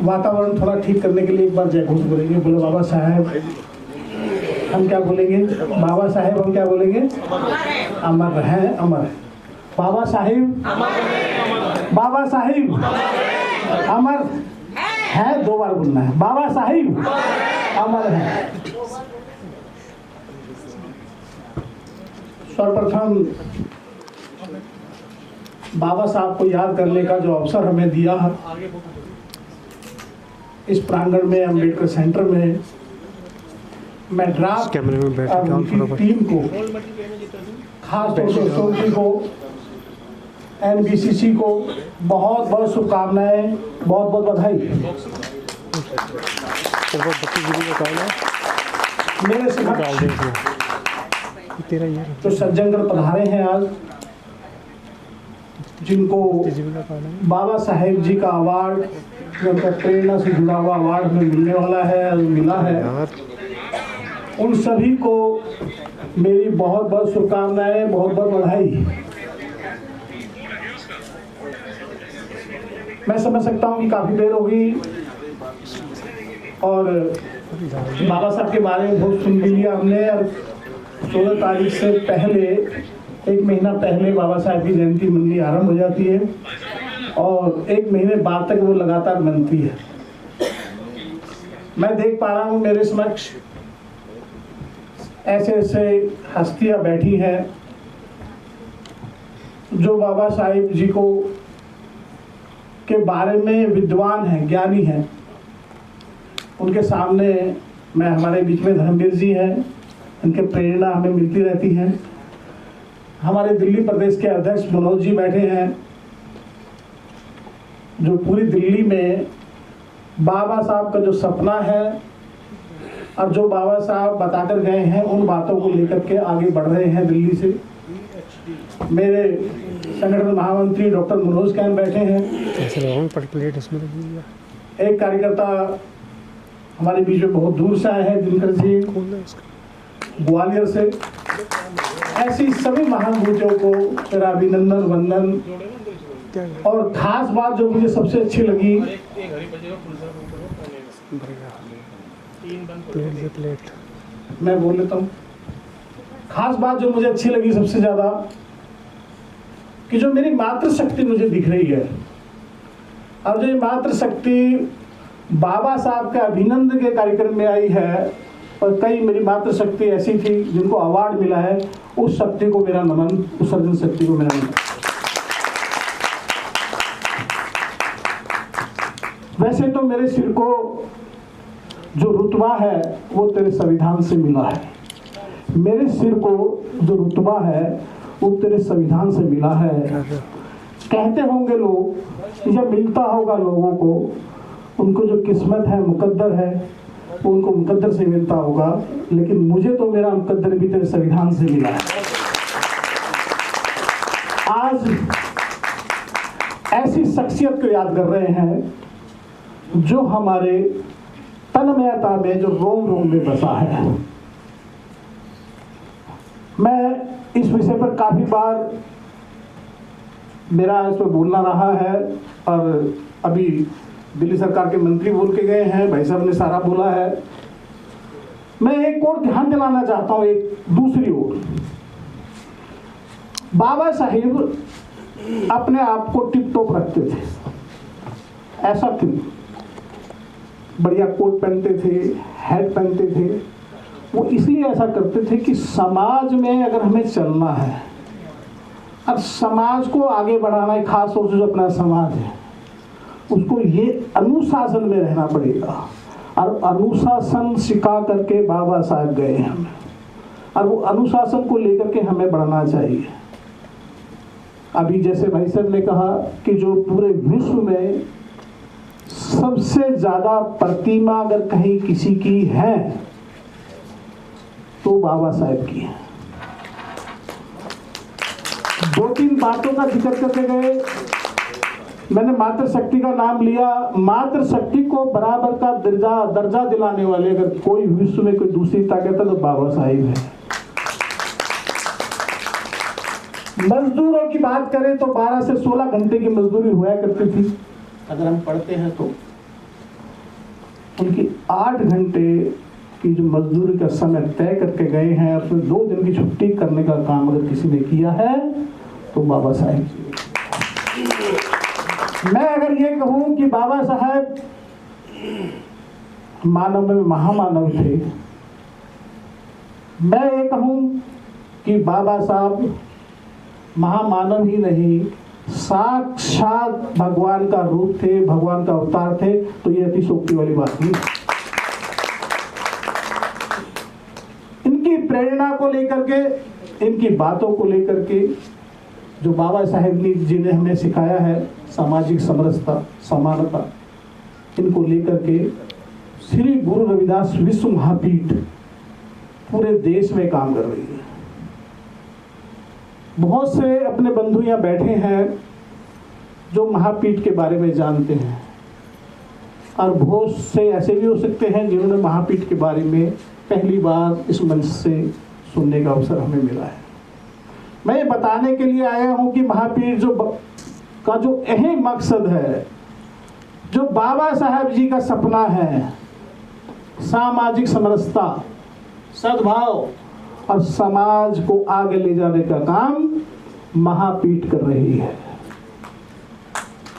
वातावरण थोड़ा ठीक करने के लिए एक बार जय घोष बोलेंगे। बोलो बाबा साहेब। हम क्या बोलेंगे? बाबा साहेब हम क्या बोलेंगे? अमर हैं, अमर है। बाबा साहिब, बाबा साहिब अमर है। 2 बार बोलना है। बाबा साहिब अमर है। सर्वप्रथम बाबा साहब को याद करने का जो अवसर हमें दिया है इस प्रांगण में, अम्बेडकर सेंटर में, मैं ड्राफ्ट टीम को, खास तौर से सोची को, NBCC को बहुत बहुत शुभकामनाएं, बहुत बहुत बधाई। मेरे समक्ष तो सज्जनगण पधारे हैं आज, जिनको बाबा साहेब जी का अवार्ड, जिनका प्रेरणा से जुड़ा हुआ अवार्ड हमें मिलने वाला है, मिला है, उन सभी को मेरी बहुत बहुत शुभकामनाएं, बहुत बहुत बधाई। मैं समझ सकता हूँ कि काफ़ी देर हो गई और बाबा साहब के बारे में बहुत सुन भी लिया हमने। और 16 तारीख से पहले, 1 महीना पहले बाबा साहब की जयंती मननी आरंभ हो जाती है और 1 महीने बाद तक वो लगातार मनती है। मैं देख पा रहा हूँ मेरे समक्ष ऐसे ऐसे हस्तियाँ बैठी हैं जो बाबा साहेब जी को के बारे में विद्वान हैं, ज्ञानी हैं। उनके सामने मैं, हमारे बीच में धर्मवीर जी हैं, उनके प्रेरणा हमें मिलती रहती है। हमारे दिल्ली प्रदेश के अध्यक्ष मनोज जी बैठे हैं, जो पूरी दिल्ली में बाबा साहब का जो सपना है और जो बाबा साहब बताकर गए हैं उन बातों को लेकर के आगे बढ़ रहे हैं दिल्ली से। मेरे संगठन महामंत्री डॉक्टर मनोज कैन बैठे हैं। एक कार्यकर्ता हमारे बीच में बहुत दूर से आए हैं, दिनकर जी, ग्वालियर से। ऐसी सभी महाभूतों को मेरा अभिनंदन, वंदन। और खास बात जो मुझे सबसे अच्छी लगी, मैं बोल लेता हूँ, खास बात जो मुझे अच्छी लगी सबसे ज्यादा, कि जो मेरी मातृशक्ति मुझे दिख रही है, और जो ये मातृशक्ति बाबा साहब के अभिनंदन के कार्यक्रम में आई है, और कई मेरी मातृशक्ति ऐसी थी जिनको अवार्ड मिला है, उस शक्ति को मेरा नमन, उस सर्जन शक्ति को मेरा नमन। वैसे तो मेरे सिर को जो रुतबा है वो तेरे संविधान से मिला है। मेरे सिर को जो रुतबा है वो तेरे संविधान से मिला है। कहते होंगे लोग, जब मिलता होगा लोगों को, उनको जो किस्मत है, मुकद्दर है, वो उनको मुकद्दर से मिलता होगा, लेकिन मुझे तो मेरा मुकद्दर भी तेरे संविधान से मिला है। आज ऐसी शख्सियत को याद कर रहे हैं जो हमारे तन्मयता में, जो रोम रोम में बसा है। मैं इस विषय पर काफी बार मेरा इस पर बोलना रहा है, और अभी दिल्ली सरकार के मंत्री बोल के गए हैं, भाई साहब ने सारा बोला है। मैं एक और ध्यान दिलाना चाहता हूं, एक दूसरी ओर। बाबा साहिब अपने आप को टिप टॉप रखते थे, ऐसा क्यों? बढ़िया कोट पहनते थे, हैट पहनते थे। वो इसलिए ऐसा करते थे कि समाज में अगर हमें चलना है, अब समाज को आगे बढ़ाना है, खास तौर से जो अपना समाज है, उसको ये अनुशासन में रहना पड़ेगा। और अनुशासन सिखा करके बाबा साहब गए हमें, और वो अनुशासन को लेकर के हमें बढ़ना चाहिए। अभी जैसे भाई साहब ने कहा कि जो पूरे विश्व में सबसे ज्यादा प्रतिमा अगर कहीं किसी की है तो बाबा साहब की है। 2-3 बातों का जिक्र करते गए। मैंने मातृशक्ति का नाम लिया। मातृशक्ति को बराबर का दर्जा दिलाने वाले अगर कोई विश्व में कोई दूसरी ताकत है तो बाबा साहिब है। मजदूरों की बात करें तो 12 से 16 घंटे की मजदूरी हुआ करती थी, अगर हम पढ़ते हैं तो। उनकी 8 घंटे की जो मजदूरी का समय तय करके गए हैं, उसमें 2 दिन की छुट्टी करने का काम अगर किसी ने किया है तो बाबा साहेब जी। मैं अगर ये कहूं कि बाबा साहेब मानव में महामानव थे, मैं ये कहूं कि बाबा साहब महामानव ही नहीं, साक्षात भगवान का रूप थे, भगवान का अवतार थे, तो ये अतिशयोक्ति वाली बात नहीं। इनकी प्रेरणा को लेकर के, इनकी बातों को लेकर के जो बाबा साहेब जी ने हमें सिखाया है, सामाजिक समरसता, समानता, इनको लेकर के श्री गुरु रविदास विश्व महापीठ पूरे देश में काम कर रही है। बहुत से अपने बंधु यहाँ बैठे हैं जो महापीठ के बारे में जानते हैं, और बहुत से ऐसे भी हो सकते हैं जिन्होंने महापीठ के बारे में पहली बार इस मंच से सुनने का अवसर हमें मिला है। मैं ये बताने के लिए आया हूँ कि महापीठ का जो अहम मकसद है, जो बाबा साहेब जी का सपना है, सामाजिक समरसता, सद्भाव और समाज को आगे ले जाने का काम महापीठ कर रही है।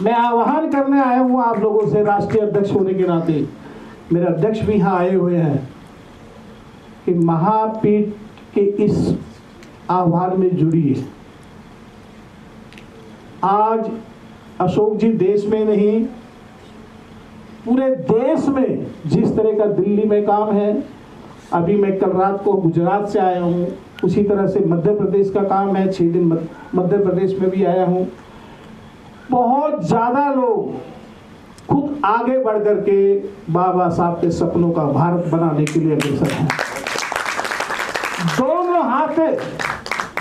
मैं आह्वान करने आया हूँ आप लोगों से, राष्ट्रीय अध्यक्ष होने के नाते, मेरे अध्यक्ष भी यहाँ आए हुए हैं, कि महापीठ के इस आह्वान में जुड़िए। आज अशोक जी देश में नहीं, पूरे देश में जिस तरह का दिल्ली में काम है, अभी मैं कल रात को गुजरात से आया हूँ, उसी तरह से मध्य प्रदेश का काम है, 6 दिन मध्य प्रदेश में भी आया हूँ। बहुत ज़्यादा लोग खुद आगे बढ़ करके बाबा साहब के सपनों का भारत बनाने के लिए अग्रसर हैं। दोनों हाथ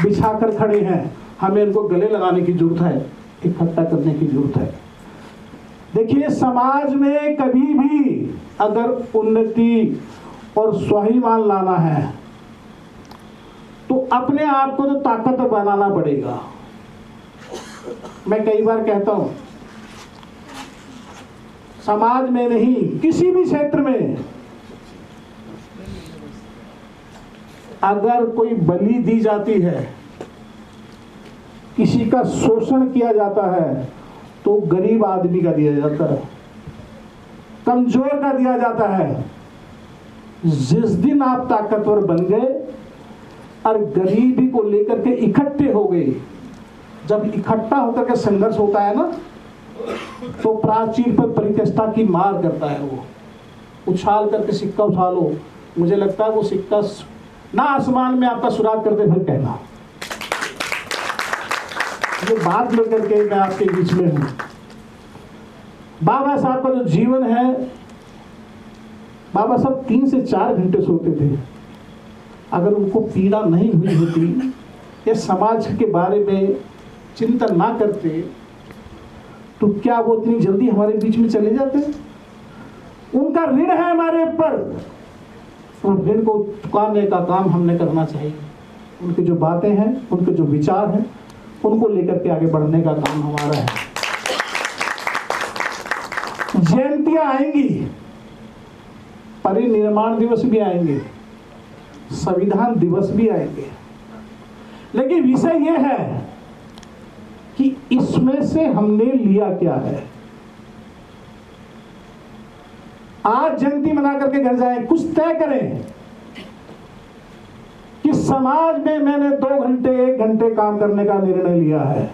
बिछाकर खड़े हैं। हमें इनको गले लगाने की जरूरत है, इकट्ठा करने की जरूरत है। देखिए, समाज में कभी भी अगर उन्नति और स्वाभिमान लाना है तो अपने आप को तो ताकतवर बनाना पड़ेगा। मैं कई बार कहता हूं, समाज में नहीं, किसी भी क्षेत्र में अगर कोई बलि दी जाती है, किसी का शोषण किया जाता है, तो गरीब आदमी का दिया जाता है, कमजोर का दिया जाता है। जिस दिन आप ताकतवर बन गए और गरीबी को लेकर के इकट्ठे हो गए, जब इकट्ठा होकर के संघर्ष होता है ना, तो प्राचीर पर प्रतिष्ठा की मार करता है। वो उछाल करके सिक्का उछालो, मुझे लगता है वो सिक्का ना आसमान में आपका सुराग करते फिर कहना। ये बात लेकर के मैं आपके बीच में हूं। बाबा साहब का जो जीवन है, बाबा साहब 3 से 4 घंटे सोते थे। अगर उनको पीड़ा नहीं हुई होती या समाज के बारे में चिंतन ना करते, तो क्या वो इतनी जल्दी हमारे बीच में चले जाते? उनका ऋण है हमारे ऊपर, उन ऋण को चुकाने का काम हमने करना चाहिए। उनकी जो बातें हैं, उनके जो विचार हैं, उनको लेकर के आगे बढ़ने का काम हमारा है। जयंतियां आएंगी, परिनिर्माण दिवस भी आएंगे, संविधान दिवस भी आएंगे, लेकिन विषय यह है कि इसमें से हमने लिया क्या है। आज जयंती मना करके घर जाएं, कुछ तय करें कि समाज में मैंने 2 घंटे 1 घंटे काम करने का निर्णय लिया है।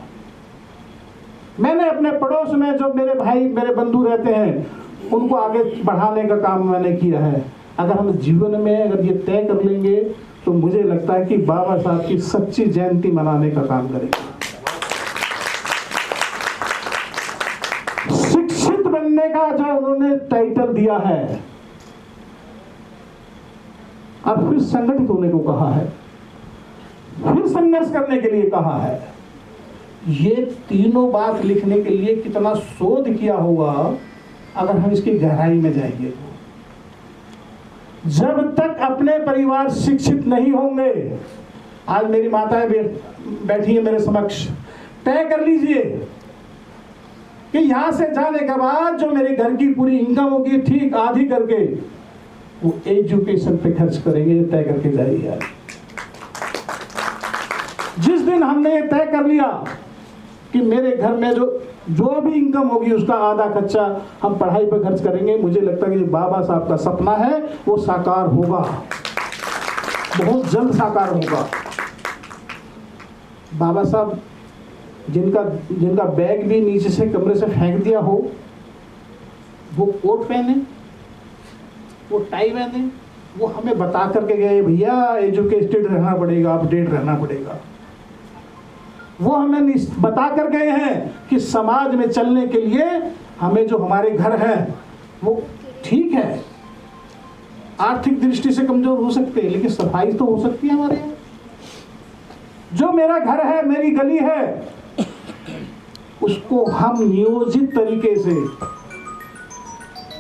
मैंने अपने पड़ोस में जो मेरे भाई मेरे बंधु रहते हैं, उनको आगे बढ़ाने का काम मैंने किया है। अगर हम जीवन में अगर ये तय कर लेंगे, तो मुझे लगता है कि बाबा साहब की सच्ची जयंती मनाने का काम करेंगे। शिक्षित बनने का जो उन्होंने टाइटल दिया है, और फिर संगठित होने को कहा है, फिर संघर्ष करने के लिए कहा है, ये तीनों बात लिखने के लिए कितना शोध किया होगा अगर हम इसकी गहराई में जाएंगे। जब तक अपने परिवार शिक्षित नहीं होंगे, आज मेरी माताएं बैठी है मेरे समक्ष, तय कर लीजिए कि यहां से जाने के बाद जो मेरे घर की पूरी इनकम होगी ठीक आधी करके वो एजुकेशन पे खर्च करेंगे, ये तय करके जाइए। जिस दिन हमने ये तय कर लिया कि मेरे घर में जो भी इनकम होगी उसका आधा खर्चा हम पढ़ाई पर खर्च करेंगे, मुझे लगता है कि बाबा साहब का सपना है वो साकार होगा, बहुत जल्द साकार होगा। बाबा साहब जिनका बैग भी नीचे से कमरे से फेंक दिया हो, वो कोट पहने, वो टाई पहने, वो हमें बता करके गए भैया एजुकेटेड रहना पड़ेगा, अपडेट रहना पड़ेगा। वो हमें बता कर गए हैं कि समाज में चलने के लिए हमें जो हमारे घर है वो ठीक है, आर्थिक दृष्टि से कमजोर हो सकते हैं लेकिन सफाई तो हो सकती है हमारे यहाँ। जो मेरा घर है, मेरी गली है, उसको हम नियोजित तरीके से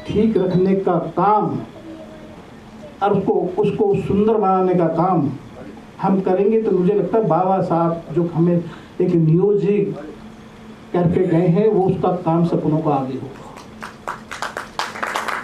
ठीक रखने का काम और उसको सुंदर बनाने का काम हम करेंगे तो मुझे लगता है बाबा साहब जो हमें एक नियोजित करके गए हैं वो उसका काम सपनों का आगे होगा।